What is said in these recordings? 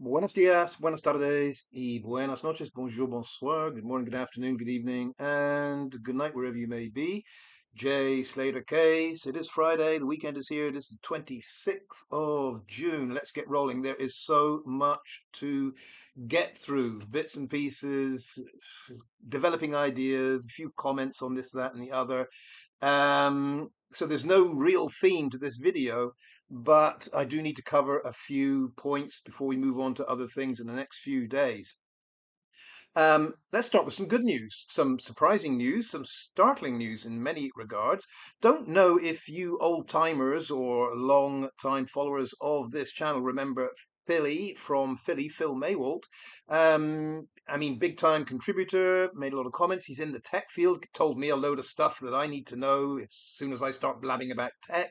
Buenos dias, buenas tardes, y buenas noches, bonjour, bonsoir, good morning, good afternoon, good evening, and good night wherever you may be. J. Slater case. It is Friday, the weekend is here, it is the 26th of June. Let's get rolling. There is so much to get through, bits and pieces, developing ideas, a few comments on this, that, and the other. So there's no real theme to this video, but I do need to cover a few points before we move on to other things in the next few days. Let's start with some good news, some surprising news, some startling news in many regards. Don't know if you old timers or long time followers of this channel remember Philly from Philly, Phil Maywalt. I mean, big time contributor, made a lot of comments. He's in the tech field, told me a load of stuff that I need to know as soon as I start blabbing about tech.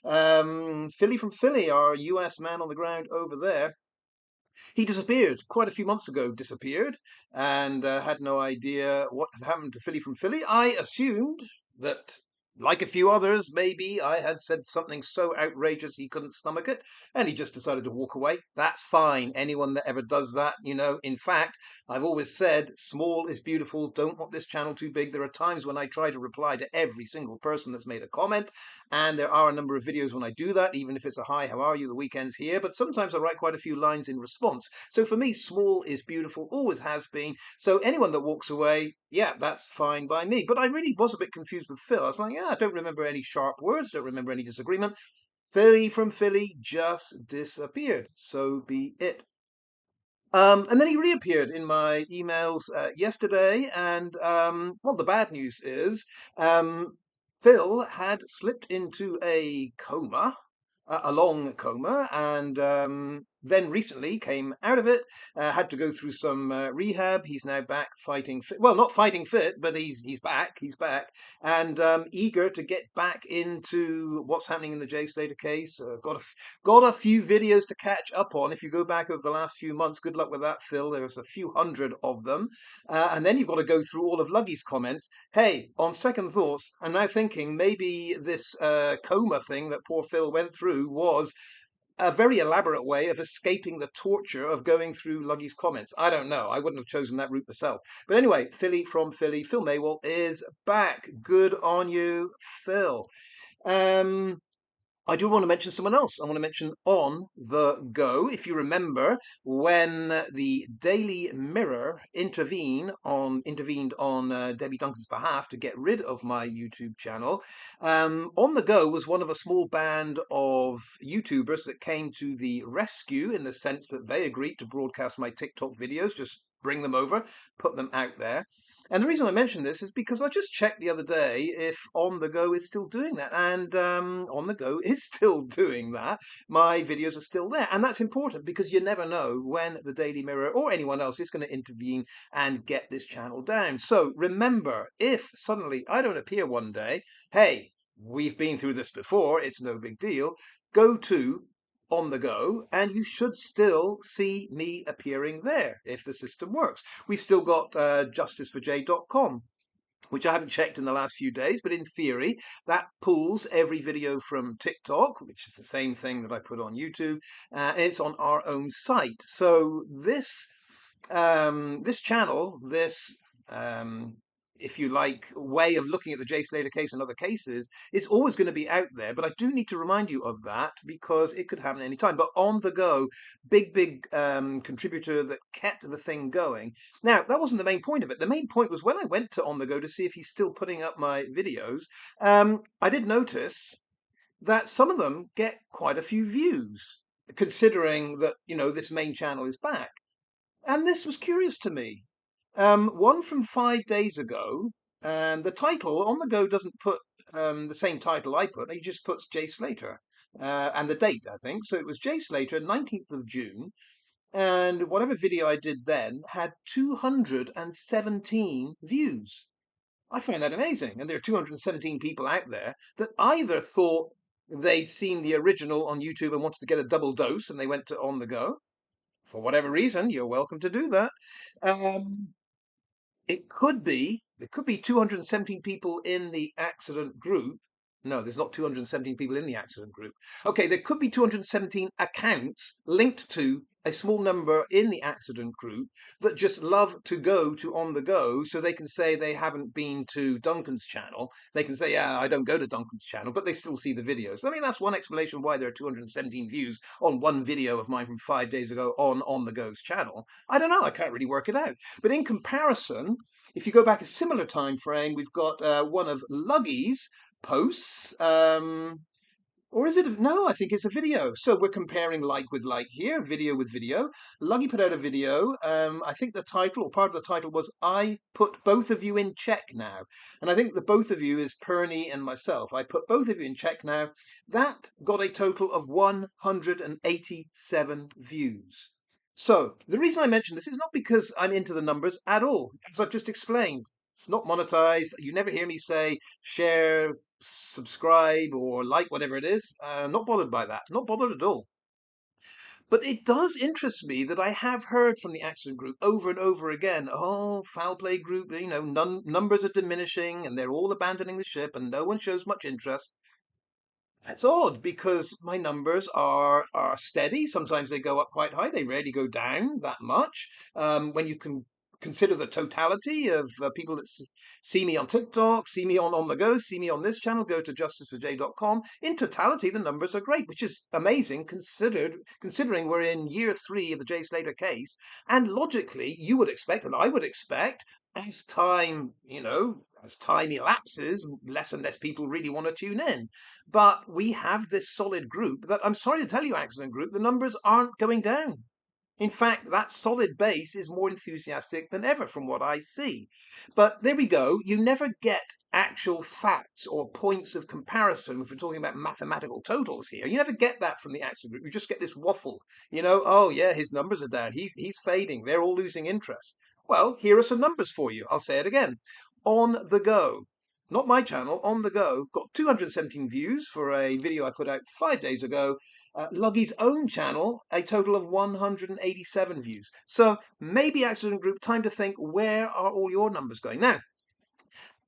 Philly from Philly, our US man on the ground over there. He disappeared quite a few months ago, disappeared, and had no idea what had happened to Philly from Philly. I assumed that, like a few others, maybe I had said something so outrageous he couldn't stomach it, and he just decided to walk away. That's fine. Anyone that ever does that, you know. In fact, I've always said small is beautiful. Don't want this channel too big. There are times when I try to reply to every single person that's made a comment, and there are a number of videos when I do that, even if it's a hi, how are you, the weekend's here. But sometimes I write quite a few lines in response. So for me, small is beautiful, always has been. So anyone that walks away, yeah, that's fine by me. But I really was a bit confused with Phil. I was like, yeah, I don't remember any sharp words, don't remember any disagreement. Philly from Philly just disappeared. So be it. And then he reappeared in my emails yesterday. And well, the bad news is Phil had slipped into a coma, a long coma, and then recently came out of it. Had to go through some rehab. He's now back fighting fit. Well, not fighting fit, but he's back. He's back and eager to get back into what's happening in the Jay Slater case. Got a few videos to catch up on. If you go back over the last few months, good luck with that, Phil. There's a few hundred of them, and then you've got to go through all of Luggy's comments. Hey, on second thoughts, I'm now thinking maybe this coma thing that poor Phil went through was a very elaborate way of escaping the torture of going through Luggy's comments. I don't know. I wouldn't have chosen that route myself. But anyway, Philly from Philly, Phil Maywalt is back. Good on you, Phil. Um, I do want to mention someone else. I want to mention On the Go. If you remember when the Daily Mirror intervened on Debbie Duncan's behalf to get rid of my YouTube channel, On the Go was one of a small band of YouTubers that came to the rescue in the sense that they agreed to broadcast my TikTok videos, just bring them over, put them out there. And the reason I mention this is because I just checked the other day if On the Go is still doing that. And On the Go is still doing that. My videos are still there. And that's important because you never know when the Daily Mirror or anyone else is going to intervene and get this channel down. So remember, if suddenly I don't appear one day, hey, we've been through this before, it's no big deal. Go to On the Go, and you should still see me appearing there if the system works. We've still got justiceforj.com, which I haven't checked in the last few days, but in theory, that pulls every video from TikTok, which is the same thing that I put on YouTube, and it's on our own site. So this channel, this if you like, way of looking at the Jay Slater case and other cases, it's always going to be out there. But I do need to remind you of that because it could happen any time. But On the Go, big contributor that kept the thing going. Now, that wasn't the main point of it. The main point was when I went to On the Go to see if he's still putting up my videos, I did notice that some of them get quite a few views, considering that, you know, this main channel is back. And this was curious to me. One from 5 days ago, and the title On the Go doesn't put the same title I put. He just puts Jay Slater and the date, I think. So it was Jay Slater, 19th of June, and whatever video I did then had 217 views. I find that amazing, and there are 217 people out there that either thought they'd seen the original on YouTube and wanted to get a double dose, and they went to On the Go. For whatever reason, you're welcome to do that. Um, there could be 217 people in the accident group. No, there's not 217 people in the accident group. Okay, there could be 217 accounts linked to a small number in the accident group that just love to go to On the Go, so they can say they haven't been to Duncan's channel. They can say, yeah, I don't go to Duncan's channel, but they still see the videos. I mean, that's one explanation why there are 217 views on one video of mine from 5 days ago on the Go's channel. I don't know, I can't really work it out. But in comparison, if you go back a similar time frame, we've got one of Luggy's posts. Or is it? No, I think it's a video. So we're comparing like with like here, video with video. Luggy put out a video. I think the title or part of the title was "I put both of you in check now," and I think the both of you is Perny and myself. I put both of you in check now. That got a total of 187 views. So the reason I mention this is not because I'm into the numbers at all, as I've just explained. It's not monetized. You never hear me say share, subscribe, or like, whatever it is. Not bothered by that. Not bothered at all. But it does interest me that I have heard from the accident group over and over again. Oh, foul play group, numbers are diminishing and they're all abandoning the ship and no one shows much interest. That's odd because my numbers are steady. Sometimes they go up quite high. They rarely go down that much. When you can consider the totality of people that see me on TikTok, see me on the Go, see me on this channel, go to justiceforj.com. In totality, the numbers are great, which is amazing considering we're in year 3 of the J Slater case. And logically, you would expect, and I would expect, as time elapses, less and less people really want to tune in. But we have this solid group that, I'm sorry to tell you, accident group, the numbers aren't going down. In fact, that solid base is more enthusiastic than ever from what I see. But there we go. You never get actual facts or points of comparison if we're talking about mathematical totals here. You never get that from the accident group. You just get this waffle. Oh yeah, his numbers are down. He's fading. They're all losing interest. Well, here are some numbers for you. I'll say it again. On the Go. Not my channel, On the Go, got 217 views for a video I put out 5 days ago. Luggy's own channel, a total of 187 views. So maybe Accident Group, time to think, where are all your numbers going? Now,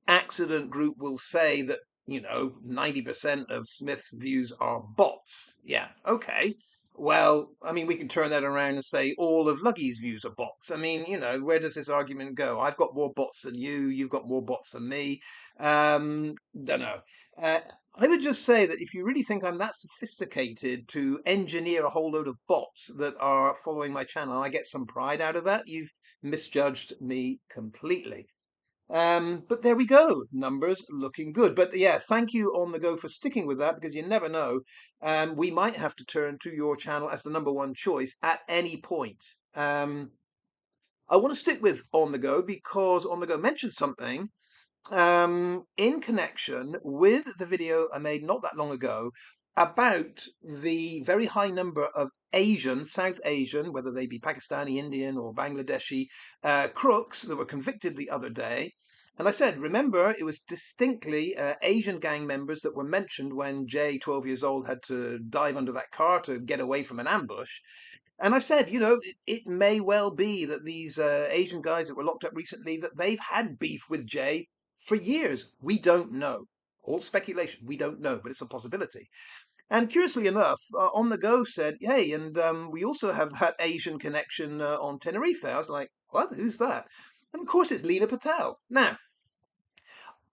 Accident Group will say that, 90% of Smith's views are bots. Yeah, okay. Well, I mean, we can turn that around and say all of Luggy's views are bots. I mean, where does this argument go? I've got more bots than you. You've got more bots than me. Don't know. Uh, I would just say that if you really think I'm that sophisticated to engineer a whole load of bots that are following my channel, I get some pride out of that. You've misjudged me completely. But there we go. Numbers looking good. But yeah, thank you On the Go for sticking with that because you never know. We might have to turn to your channel as the #1 choice at any point. I want to stick with On the Go because On the Go mentioned something in connection with the video I made not that long ago about the very high number of South Asian, whether they be Pakistani, Indian, or Bangladeshi crooks that were convicted the other day. And I said, remember, it was distinctly Asian gang members that were mentioned when Jay, 12 years old, had to dive under that car to get away from an ambush. And I said, it may well be that these Asian guys that were locked up recently, that they've had beef with Jay for years. We don't know. All speculation. We don't know, but it's a possibility. And curiously enough, On the Go said, hey, and we also have that Asian connection on Tenerife. I was like, what? Who's that? And of course, it's Lena Patel. Now,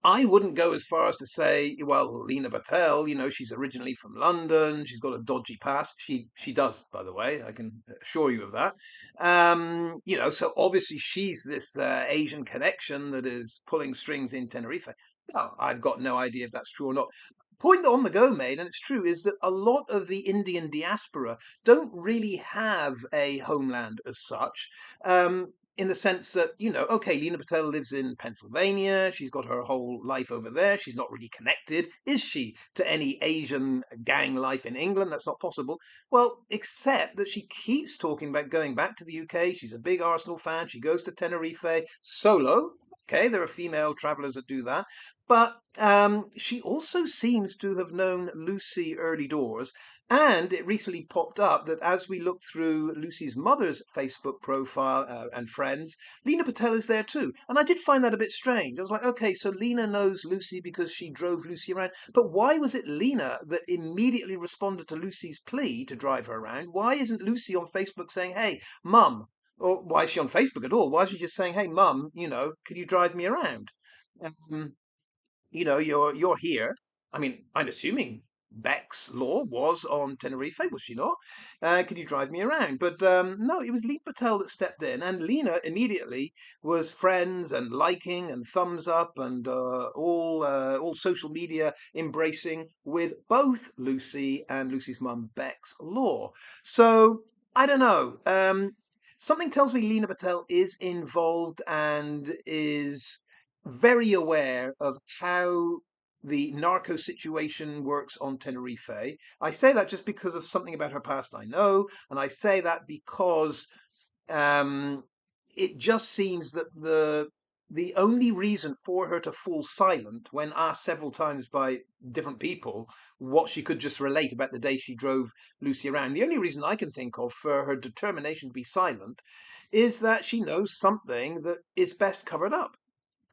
I wouldn't go as far as to say, well, Lena Patel, she's originally from London. She's got a dodgy past. She does, by the way. I can assure you of that. So obviously she's this Asian connection that is pulling strings in Tenerife. Well, I've got no idea if that's true or not. Point that On the Go made, and it's true, is that a lot of the Indian diaspora don't really have a homeland as such. In the sense that, okay, Lena Patel lives in Pennsylvania. She's got her whole life over there. She's not really connected, is she, to any Asian gang life in England? That's not possible. Well, except that she keeps talking about going back to the UK. She's a big Arsenal fan. She goes to Tenerife solo. Okay, there are female travelers that do that. But she also seems to have known Lucy early doors. And it recently popped up that as we look through Lucy's mother's Facebook profile and friends, Lena Patel is there too. And I did find that a bit strange. I was like, okay, so Lena knows Lucy because she drove Lucy around. But why was it Lena that immediately responded to Lucy's plea to drive her around? Why isn't Lucy on Facebook saying, hey, mum, or why is she on Facebook at all? Why is she just saying, hey, mum, could you drive me around? Um, you're here. I mean, I'm assuming Beck's law was on Tenerife, was she not? Could you drive me around? But no, it was Lena Patel that stepped in, and Lena immediately was friends and liking and thumbs up and all social media embracing with both Lucy and Lucy's mum Beck's law. So I don't know. Something tells me Lena Patel is involved and is very aware of how the narco situation works on Tenerife. I say that just because of something about her past I know, and I say that because um, it just seems that the only reason for her to fall silent when asked several times by different people what she could just relate about the day she drove Lucy around, the only reason I can think of for her determination to be silent is that she knows something that is best covered up.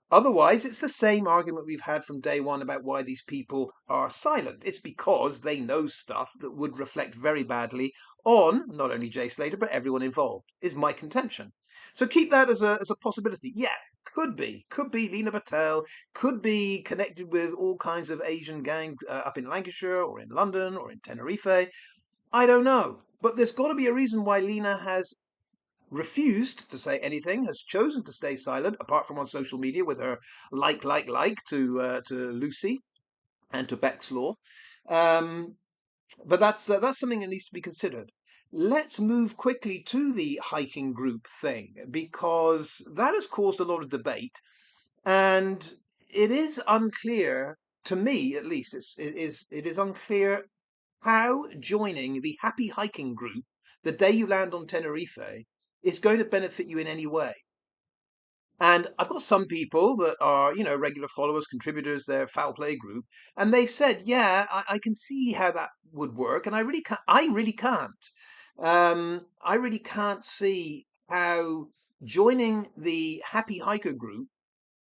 Otherwise, it's the same argument we've had from day one about why these people are silent. It's because they know stuff that would reflect very badly on not only Jay Slater, but everyone involved, is my contention. So keep that as a possibility. Yeah, could be Lena Patel, could be connected with all kinds of Asian gangs up in Lancashire or in London or in Tenerife. I don't know. But there's got to be a reason why Lena has refused to say anything, has chosen to stay silent, apart from on social media with her like to Lucy and to Beck's Law. Um, but that's something that needs to be considered. Let's move quickly to the hiking group thing because that has caused a lot of debate, and it is unclear to me, at least. It is unclear how joining the happy hiking group the day you land on Tenerife is going to benefit you in any way. And I've got some people that are, regular followers, contributors, their foul play group, and they've said, yeah, I can see how that would work, and I really can't. I really can't. I really can't see how joining the happy hiker group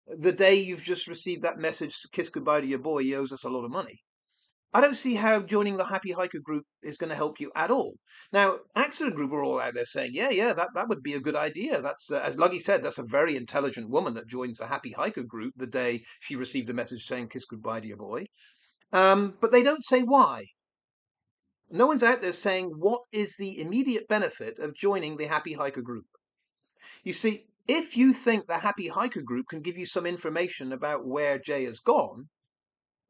the day you've just received that message, kiss goodbye to your boy, he owes us a lot of money. I don't see how joining the Happy Hiker group is going to help you at all. Now, Accident Group are all out there saying, yeah, that would be a good idea. That's, as Luggy said, that's a very intelligent woman that joins the Happy Hiker group the day she received a message saying, kiss goodbye to your boy. But they don't say why. No one's out there saying what is the immediate benefit of joining the Happy Hiker group. You see, if you think the Happy Hiker group can give you some information about where Jay has gone,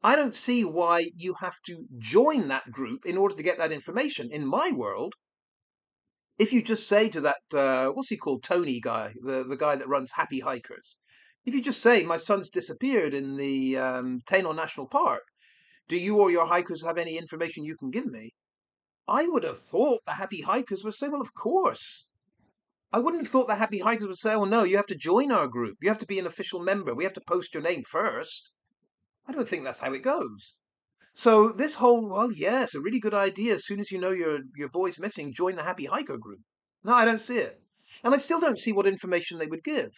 I don't see why you have to join that group in order to get that information. In my world, if you just say to that, what's he called, Tony guy, the guy that runs Happy Hikers, if you just say, my son's disappeared in the Tainor National Park, do you or your hikers have any information you can give me? I would have thought the Happy Hikers would say, well, of course. I wouldn't have thought the Happy Hikers would say, oh, no, you have to join our group. You have to be an official member. We have to post your name first. I don't think that's how it goes. So this whole, well, yeah, it's a really good idea. As soon as you know your boy's missing, join the Happy Hiker group. No, I don't see it, and I still don't see what information they would give.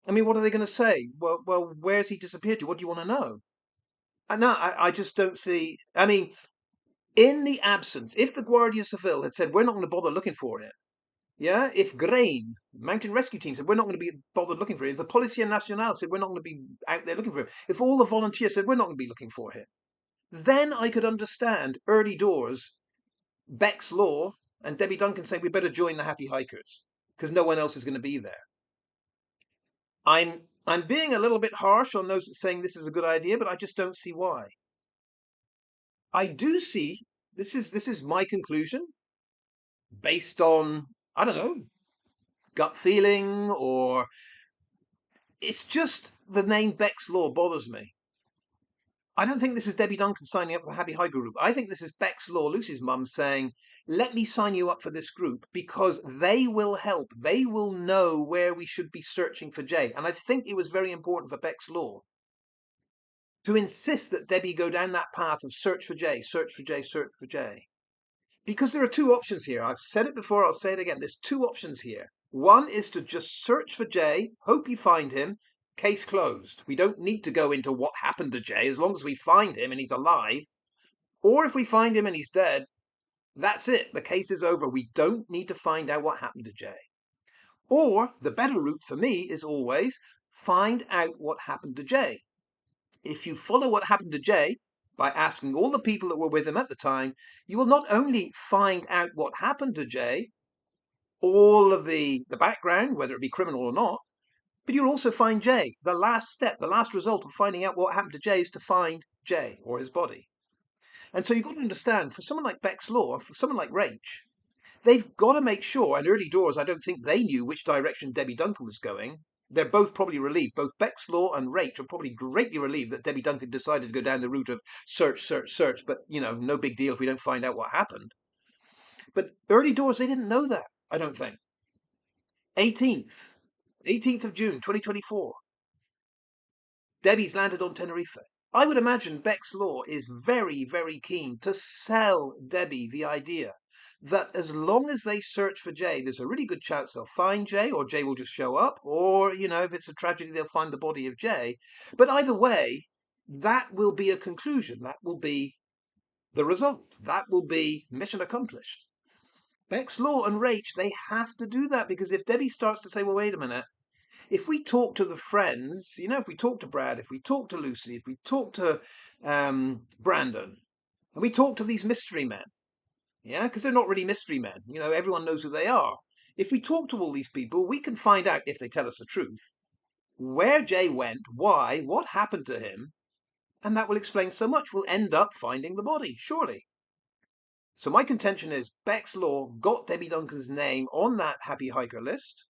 I mean, what are they going to say? Well, where's he disappeared to? What do you want to know? No, I just don't see. I mean, in the absence, if the Guardia Civil had said we're not going to bother looking for it, yeah, if Grain Mountain Rescue Team said we're not going to be bothered looking for it, if the Policia Nacional said we're not going to be out there looking for it, if all the volunteers said we're not going to be looking for him, then I could understand early doors Beck's Law and Debbie Duncan saying we better join the Happy Hikers because no one else is going to be there. I'm being a little bit harsh on those that saying this is a good idea, but I just don't see why. I do see this is my conclusion based on, I don't know, gut feeling, or it's just the name Beck's Law bothers me. I don't think this is Debbie Duncan signing up for the Happy Hiker group. I think this is Beck's Law, Lucy's mum, saying, let me sign you up for this group because they will help. They will know where we should be searching for Jay. And I think it was very important for Beck's Law. to insist that Debbie go down that path of search for J, search for J, search for J. Because there are two options here. I've said it before, I'll say it again. There's two options here. One is to just search for J, hope you find him, case closed. We don't need to go into what happened to J as long as we find him and he's alive. Or if we find him and he's dead, that's it. The case is over. We don't need to find out what happened to J. Or the better route for me is always find out what happened to J. If you follow what happened to J by asking all the people that were with him at the time, you will not only find out what happened to J, all of the background, whether it be criminal or not, but you'll also find J. The last step, the last result of finding out what happened to J is to find J or his body. And so you've got to understand, for someone like Bleksley, for someone like Rach, they've got to make sure, and early doors, I don't think they knew which direction Debbie Duncan was going. They're both probably relieved. Both Bleksley and Rach are probably greatly relieved that Debbie Duncan decided to go down the route of search, search, search, but, no big deal if we don't find out what happened. But early doors, they didn't know that, I don't think. 18th of June, 2024. Debbie's landed on Tenerife. I would imagine Bleksley is very, very keen to sell Debbie the idea that as long as they search for Jay, there's a really good chance they'll find Jay, or Jay will just show up, or, if it's a tragedy, they'll find the body of Jay. But either way, that will be a conclusion. That will be the result. That will be mission accomplished. Bleksley and Rach, they have to do that, because if Debbie starts to say, well, wait a minute, if we talk to the friends, if we talk to Brad, if we talk to Lucy, if we talk to Brandon, and we talk to these mystery men, because they're not really mystery men, everyone knows who they are. If we talk to all these people, we can find out, if they tell us the truth, where Jay went, why, what happened to him, and that will explain so much. We'll end up finding the body, surely. So my contention is Bleksley got Debbie Duncan's name on that happy hiker list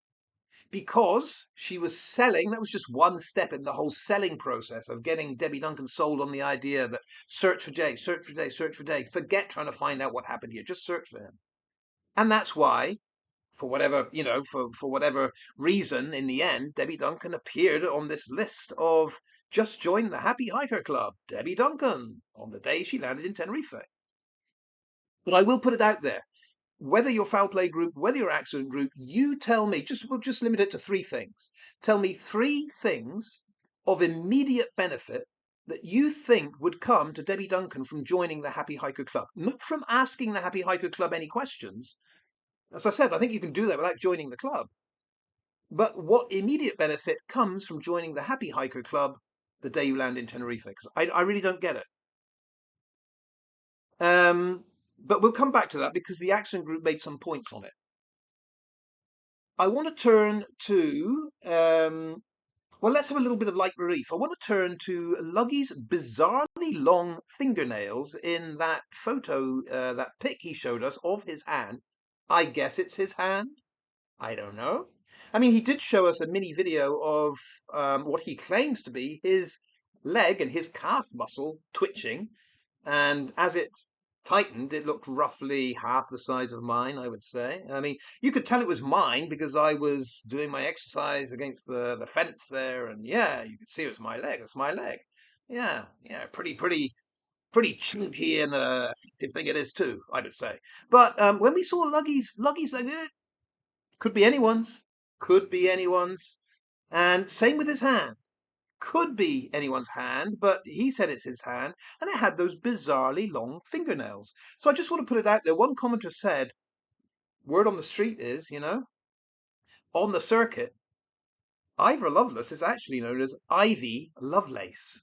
because she was selling. That was just one step in the whole selling process of getting Debbie Duncan sold on the idea that search for Jay, search for Jay, search for Jay. Forget trying to find out what happened here. Just search for him. And that's why, for whatever, for whatever reason, in the end, Debbie Duncan appeared on this list of just joined the Happy Hiker Club, Debbie Duncan, on the day she landed in Tenerife. But I will put it out there. Whether your foul play group, whether your accident group, you tell me, we'll just limit it to three things. Tell me three things of immediate benefit that you think would come to Debbie Duncan from joining the Happy Hiker Club. Not from asking the Happy Hiker Club any questions. As I said, I think you can do that without joining the club. But what immediate benefit comes from joining the Happy Hiker Club the day you land in Tenerife? Because I really don't get it. But we'll come back to that because the accident group made some points on it. I want to turn to, well, let's have a little bit of light relief. I want to turn to Luggy's bizarrely long fingernails in that photo, that pic he showed us of his hand. I guess it's his hand. I don't know. I mean, he did show us a mini video of what he claims to be his leg and his calf muscle twitching. And as it tightened, it looked roughly half the size of mine, I would say. I mean, you could tell it was mine because I was doing my exercise against the fence there, and yeah, you could see it was my leg. It's my leg. Yeah, pretty chunky and effective thing it is too, I would say. But when we saw Luggy's leg, could be anyone's, and same with his hand. Could be anyone's hand, but he said it's his hand, and it had those bizarrely long fingernails. So I just want to put it out there. One commenter said, word on the street is, on the circuit, Ivor Lovelace is actually known as Ivy Lovelace.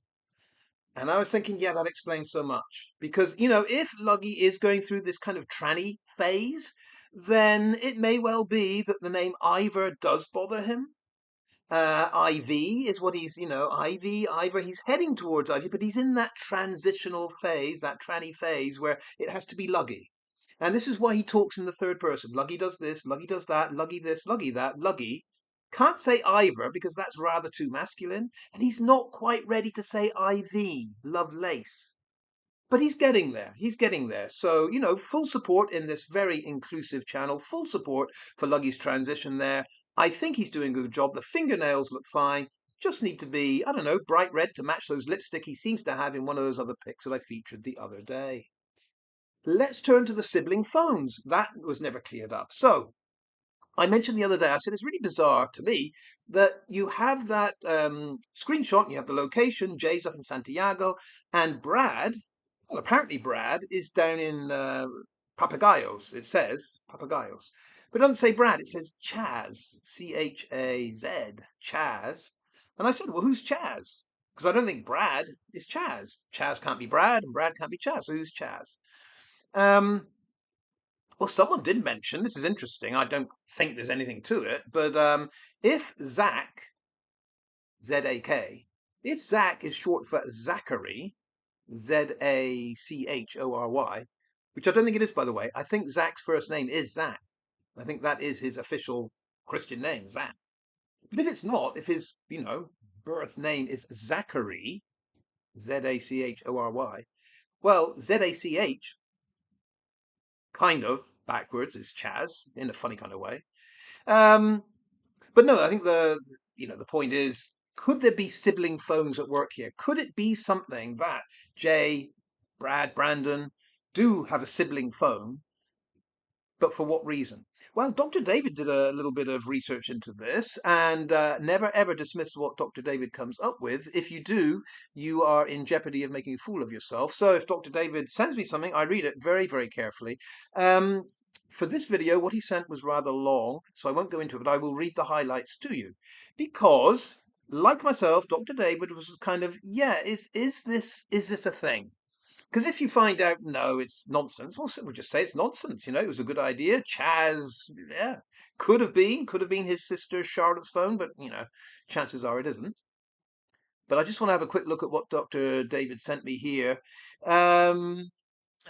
And I was thinking, yeah, that explains so much. Because, if Luggy is going through this kind of tranny phase, then it may well be that the name Ivor does bother him. Ivy is what he's, Ivor, he's heading towards Ivy, but he's in that transitional phase, that tranny phase, where it has to be Luggy. And this is why he talks in the third person. Luggy does this, Luggy does that, Luggy this, Luggy that, Luggy. Can't say Ivor because that's rather too masculine, and he's not quite ready to say Ivy, Lovelace. But he's getting there. He's getting there. So, full support in this very inclusive channel, full support for Luggy's transition there. I think he's doing a good job. The fingernails look fine. just need to be, I don't know, bright red to match those lipstick he seems to have in one of those other pics that I featured the other day. Let's turn to the sibling phones. That was never cleared up. So I mentioned the other day, I said it's really bizarre to me that you have that screenshot, you have the location, Jay's up in Santiago, and Brad, well, apparently Brad is down in Papagayos. It says Papagayos. But it doesn't say Brad, it says Chaz, C-H-A-Z, Chaz. And I said, well, who's Chaz? Because I don't think Brad is Chaz. Chaz can't be Brad, and Brad can't be Chaz. So who's Chaz? Um, well, someone did mention, this is interesting, I don't think there's anything to it, but if Zach, Z-A-K, if Zach is short for Zachary, Z-A-C-H-O-R-Y, which I don't think it is, by the way, I think Zach's first name is Zach. I think that is his official Christian name, Zach. But if it's not, if his, birth name is Zachary, Z-A-C-H-O-R-Y, well, Z-A-C-H kind of backwards is Chaz in a funny kind of way. But no, I think the point is, could there be sibling phones at work here? Could it be something that Jay, Brad, Brandon do have a sibling phone, but for what reason? Well, Dr. David did a little bit of research into this and never ever dismiss what Dr. David comes up with. If you do, you are in jeopardy of making a fool of yourself. So if Dr. David sends me something, I read it very, very carefully. Um, for this video, what he sent was rather long, so I won't go into it, but I will read the highlights to you. Because, like myself, Dr. David was kind of, yeah, is this a thing? Because if you find out, no, it's nonsense, well, we'll just say it's nonsense. It was a good idea. Chaz, yeah, could have been his sister Charlotte's phone, but, chances are it isn't. But I just want to have a quick look at what Dr. David sent me here.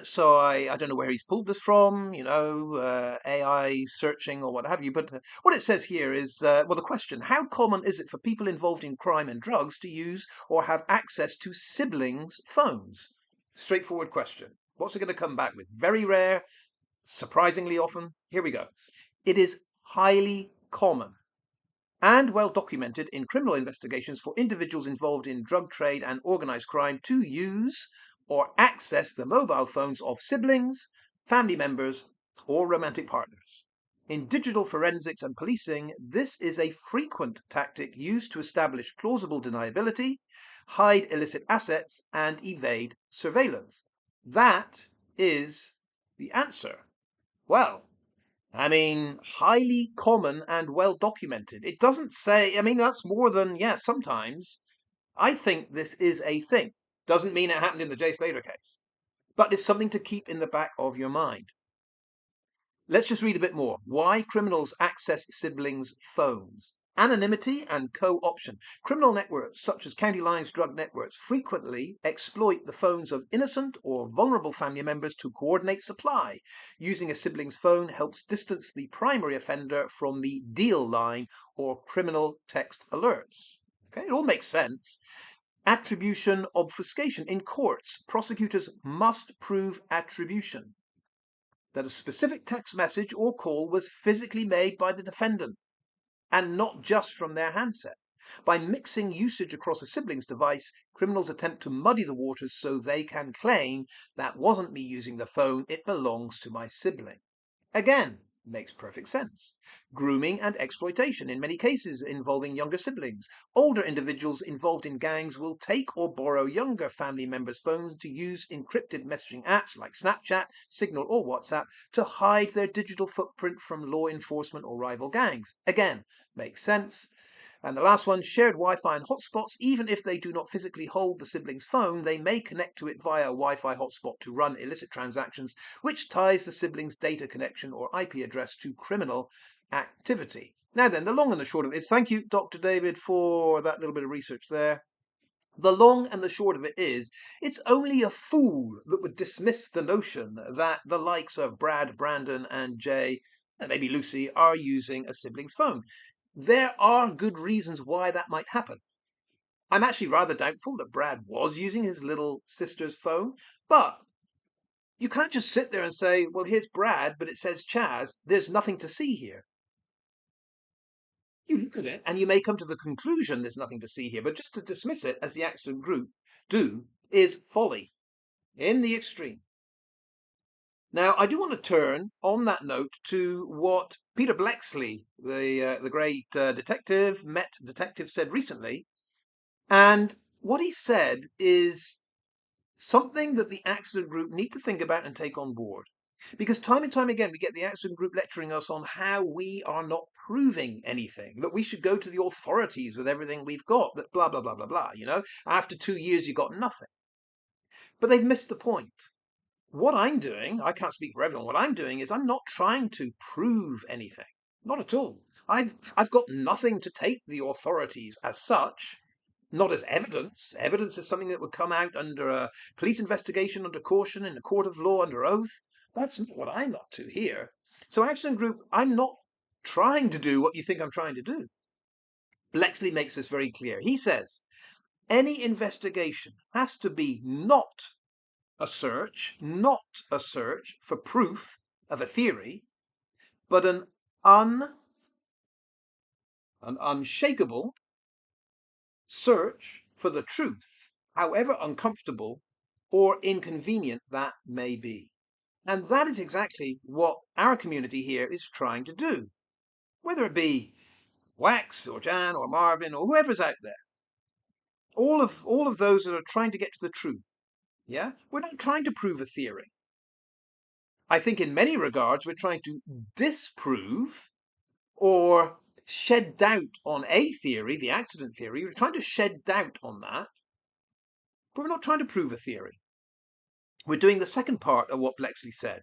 So I don't know where he's pulled this from, AI searching or what have you. But what it says here is, well, the question, how common is it for people involved in crime and drugs to use or have access to siblings' phones? Straightforward question. What's it going to come back with? Very rare, surprisingly often. Here we go. It is highly common and well documented in criminal investigations for individuals involved in drug trade and organized crime to use or access the mobile phones of siblings, family members, or romantic partners. In digital forensics and policing, this is a frequent tactic used to establish plausible deniability, hide illicit assets, and evade surveillance. That is the answer. Well, highly common and well documented. It doesn't say, that's more than, yeah, sometimes. I think this is a thing. Doesn't mean it happened in the Jay Slater case, but it's something to keep in the back of your mind. Let's just read a bit more. Why criminals access siblings' phones. Anonymity and co-option. Criminal networks, such as county lines drug networks, frequently exploit the phones of innocent or vulnerable family members to coordinate supply. Using a sibling's phone helps distance the primary offender from the deal line or criminal text alerts. Okay, it all makes sense. Attribution obfuscation. In courts, prosecutors must prove attribution, that a specific text message or call was physically made by the defendant and not just from their handset. By mixing usage across a sibling's device, criminals attempt to muddy the waters so they can claim that wasn't me using the phone, it belongs to my sibling. Again, makes perfect sense. Grooming and exploitation, in many cases involving younger siblings. Older individuals involved in gangs will take or borrow younger family members' phones to use encrypted messaging apps like Snapchat, Signal, or WhatsApp to hide their digital footprint from law enforcement or rival gangs. Again, makes sense. And the last one, shared Wi-Fi and hotspots. Even if they do not physically hold the sibling's phone, they may connect to it via a Wi-Fi hotspot to run illicit transactions, which ties the sibling's data connection or IP address to criminal activity. Now then, the long and the short of it is, thank you, Dr. David, for that little bit of research there. The long and the short of it is, it's only a fool that would dismiss the notion that the likes of Brad, Brandon, and Jay, and maybe Lucy, are using a sibling's phone. There are good reasons why that might happen. I'm actually rather doubtful that Brad was using his little sister's phone, but you can't just sit there and say, well, here's Brad, but it says Chaz. There's nothing to see here. You look at it and you may come to the conclusion there's nothing to see here, but just to dismiss it as the accident group do is folly in the extreme. Now, I do want to turn on that note to what Peter Bleksley, the great Met detective, said recently. And what he said is something that the accident group need to think about and take on board. Because time and time again, we get the accident group lecturing us on how we are not proving anything, that we should go to the authorities with everything we've got, that blah, blah, blah, blah, blah. After 2 years, you've got nothing. But they've missed the point. What I'm doing, I can't speak for everyone, what I'm doing is I'm not trying to prove anything. Not at all. I've got nothing to take the authorities as such, not as evidence. Evidence is something that would come out under a police investigation, under caution, in a court of law, under oath. That's not what I'm up to here. So accident group, I'm not trying to do what you think I'm trying to do. Bleksley makes this very clear. He says, any investigation has to be not a search for proof of a theory, but an unshakable search for the truth, however uncomfortable or inconvenient that may be. And that is exactly what our community here is trying to do, whether it be Wax or Jan or Marvin or whoever's out there. All of those that are trying to get to the truth. Yeah? We're not trying to prove a theory. I think in many regards we're trying to disprove or shed doubt on a theory, the accident theory. We're trying to shed doubt on that, but we're not trying to prove a theory. We're doing the second part of what Bleksley said.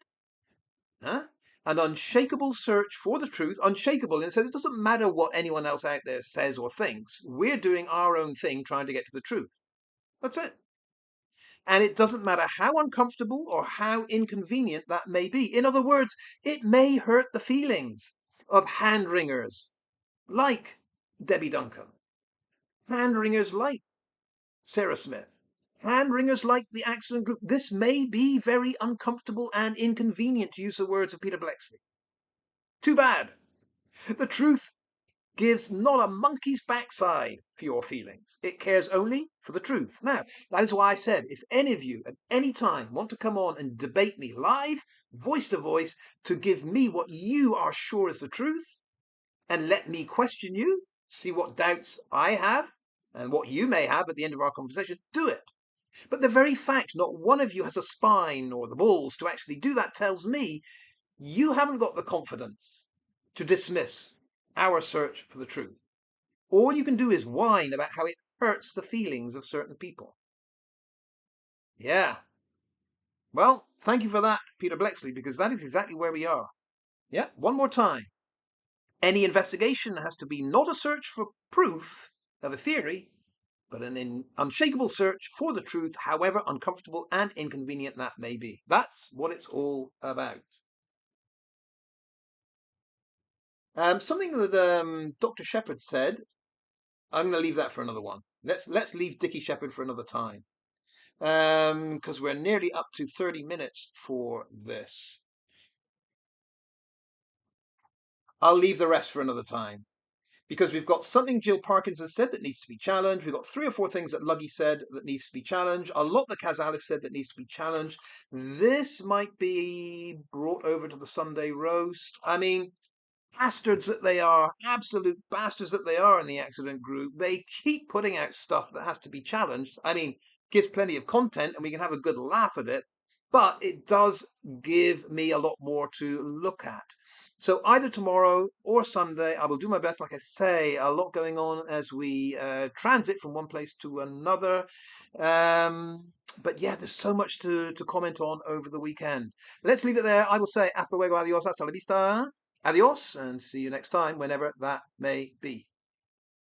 Huh? An unshakable search for the truth, unshakable, and so it doesn't matter what anyone else out there says or thinks. We're doing our own thing, trying to get to the truth. That's it. And it doesn't matter how uncomfortable or how inconvenient that may be. In other words, it may hurt the feelings of hand-wringers like Debbie Duncan, hand-wringers like Sarah Smith, hand-wringers like the accident group. This may be very uncomfortable and inconvenient, to use the words of Peter Bleksley. Too bad. The truth gives not a monkey's backside for your feelings. It cares only for the truth. Now, that is why I said, if any of you at any time want to come on and debate me live, voice to voice, to give me what you are sure is the truth, and let me question you, see what doubts I have, and what you may have at the end of our conversation, do it. But the very fact not one of you has a spine or the balls to actually do that tells me you haven't got the confidence to dismiss our search for the truth. All you can do is whine about how it hurts the feelings of certain people. Yeah. Well, thank you for that, Peter Bleksley, because that is exactly where we are. Yeah, one more time. Any investigation has to be not a search for proof of a theory, but an unshakable search for the truth, however uncomfortable and inconvenient that may be. That's what it's all about. Something that Dr. Shepherd said, I'm going to leave that for another one. Let's leave Dickie Shepherd for another time, because we're nearly up to 30 minutes for this. I'll leave the rest for another time, because we've got something Jill Parkinson said that needs to be challenged. We've got 3 or 4 things that Luggy said that needs to be challenged. A lot that Cazalis said that needs to be challenged. This might be brought over to the Sunday roast. I mean, bastards that they are, absolute bastards that they are in the accident group, they keep putting out stuff that has to be challenged. I mean, gives plenty of content and we can have a good laugh at it, but it does give me a lot more to look at. So either tomorrow or Sunday, I will do my best. Like I say, a lot going on as we transit from one place to another. But yeah, there's so much to comment on over the weekend. Let's leave it there. I will say hasta luego, adios, hasta la vista. Adios, and see you next time, whenever that may be.